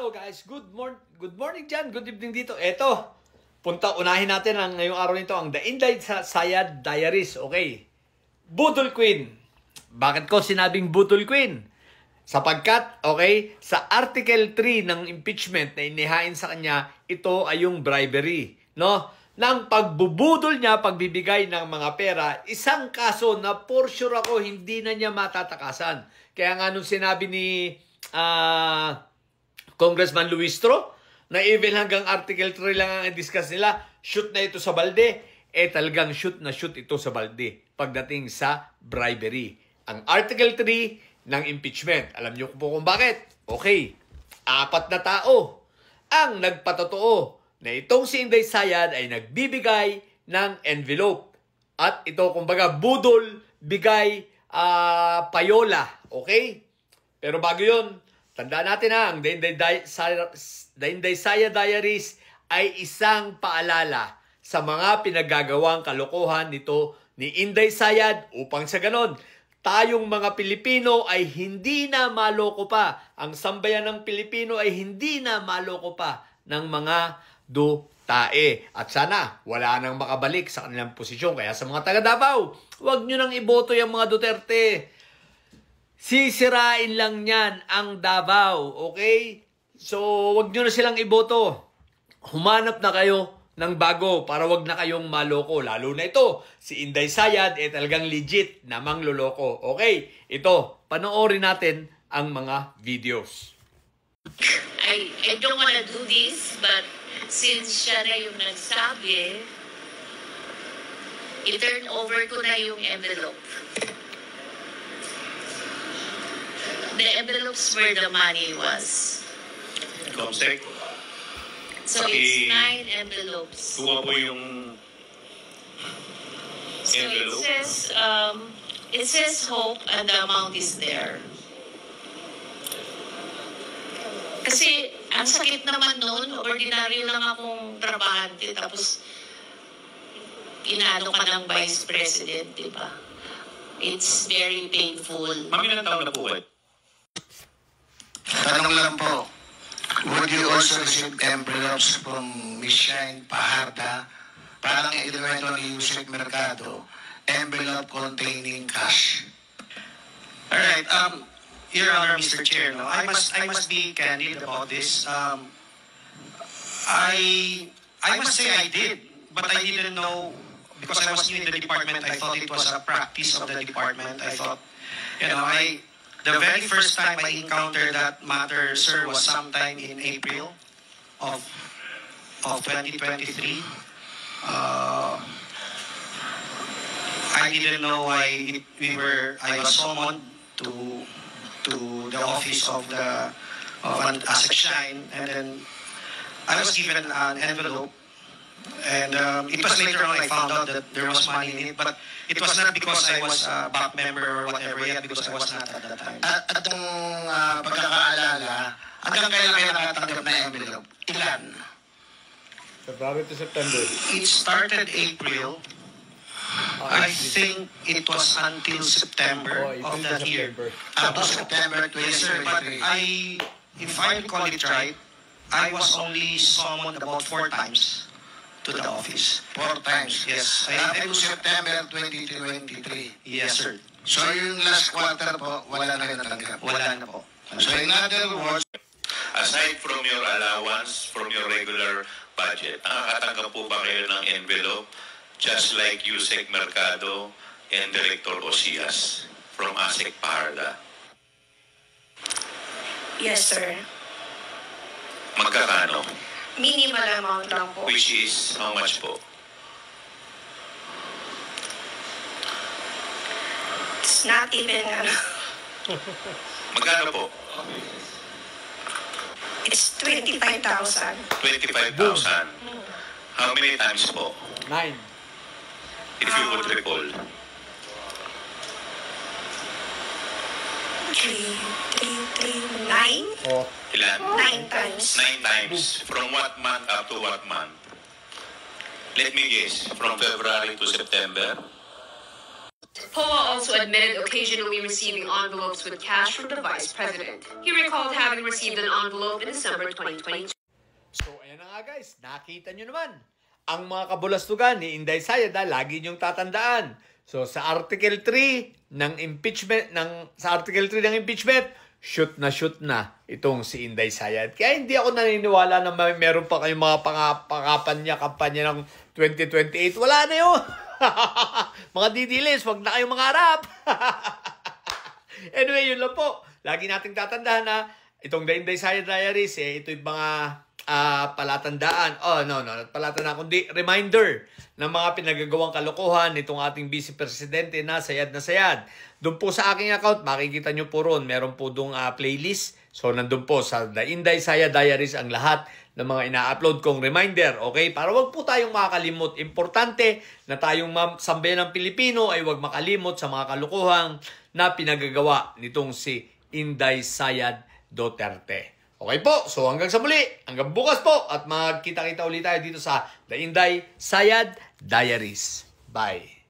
Hello guys, good morning dyan, good evening dito. Eto, unahin natin ngayong araw nito ang The Inday Sayad Diaries, okay? Budol Queen. Bakit ko sinabing Budol Queen? Sapagkat, okay, sa Article 3 ng impeachment na inihain sa kanya, ito ay yung bribery, no? Nang pagbubudol niya, pagbibigay ng mga pera, isang kaso na for sure ako hindi na niya matatakasan. Kaya nga nung sinabi ni Congressman Luistro, na even hanggang Article 3 lang ang discuss nila, shoot na ito sa balde, talagang shoot na shoot ito sa balde pagdating sa bribery. Ang Article 3 ng impeachment. Alam niyo po kung bakit? Okay, 4 na tao ang nagpatotoo na itong si Inday Sayad ay nagbibigay ng envelope. At ito, kumbaga, budol, bigay, payola. Okay? Pero bago yun, tandaan natin ang The Inday Sayad Diaries ay isang paalala sa mga pinagagawang kalokohan nito ni Inday Sayad upang sa ganon, tayong mga Pilipino ay hindi na maloko pa. Ang sambayan ng Pilipino ay hindi na maloko pa ng mga dutae. At sana wala nang makabalik sa kanilang posisyon. Kaya sa mga taga Davao, huwag nyo nang iboto yung mga Duterte. Sisirain lang yan ang Davao, okay? So, wag nyo na silang iboto. Humanap na kayo ng bago para wag na kayong maloko. Lalo na ito, si Inday Sayad, talagang legit na mangloloko. Okay, ito, panoorin natin ang mga videos. I don't want to do this, but since siya na yung nagsabi, i-turn over ko na yung envelope. The envelopes where the money was. Comsec. So it's 9 envelopes. Kuha po yung So envelope. it says hope and the amount is there. Kasi ang sakit naman noon, ordinaryo lang akong trabahante tapos inano ka ng vice president, di ba? It's very painful. Ma'am, ilang taon na po kayo? Tanong lang po, would you also receive envelopes from Miss Shine Paharda? Parang inuwento ni Yusek Mercado, envelope containing cash. All right, Your Honor, Mr. Chair, no, I must be candid about this. I must say I did, but I didn't know because I was new in the department. I thought it was a practice of the department. I thought, the very first time I encountered that matter, sir, was sometime in April of 2023. I didn't know I was summoned to the office of an ASEC Shine, and then I was given an envelope, and it was later on I found out that there was money in it, but it was not because I was a back member or whatever yet, because I was not at that time. At itong pagkakaalala, hanggang kailan kayo nakatanggap na envelope? Ilan? February to September. It started April. I think it was until September of that year. Up to September Yes, sir, but 2023. if I recall it right, I was only summoned about 4 times to the office. 4 times. Yes. Up to September 2023. Yes, sir. So yung last quarter po, wala na kayo natanggap. Wala na po. So in other words, Aside from your allowance, from your regular budget, nakakatanggap po ba kayo ng envelope just like Yusek Mercado and Director Osias from ASEC Paharda? Yes, sir. Magkakano? Minimal amount lang po. Which is how much po? It's not even, Magkano po? it's 25,000. 25,000. How many times po? 9. If you would recall. 9 Oh, Ilan? times. 9 times. From what month up to what month? Let me guess. From February to September? Poa also admitted occasionally receiving envelopes with cash from the vice president. He recalled having received an envelope in December 2022. So, ayan na nga guys, nakita nyo naman. Ang mga kabulastugan ni Inday Sayad, lagi nyong tatandaan. So, sa Article 3 ng impeachment, shoot na itong si Inday Sayad. Kaya hindi ako naniniwala na meron pa kayong mga kampanya ng 2028. Wala na yun. Mga didilis, wag na kayong mangarap. Anyway, yun lang po. Lagi nating tatandaan na itong The Inday Sayad Diaries, ito yung mga palatandaan. Palatandaan, kundi reminder ng mga pinagagawang kalokohan nitong ating Vice Presidente na sayad. Doon po sa aking account, makikita nyo po ron. Meron po doong playlist. So, nandun po sa The Inday Sayad Diaries ang lahat ng mga ina-upload kong reminder. Okay? Para wag po tayong makakalimot. Importante na tayong sambayan ng Pilipino ay wag makalimot sa mga kalokohan na pinagagawa nitong si Inday Sayad Duterte. Okay po, so hanggang sa muli, hanggang bukas po at magkita-kita ulit tayo dito sa The Inday Sayad Diaries. Bye!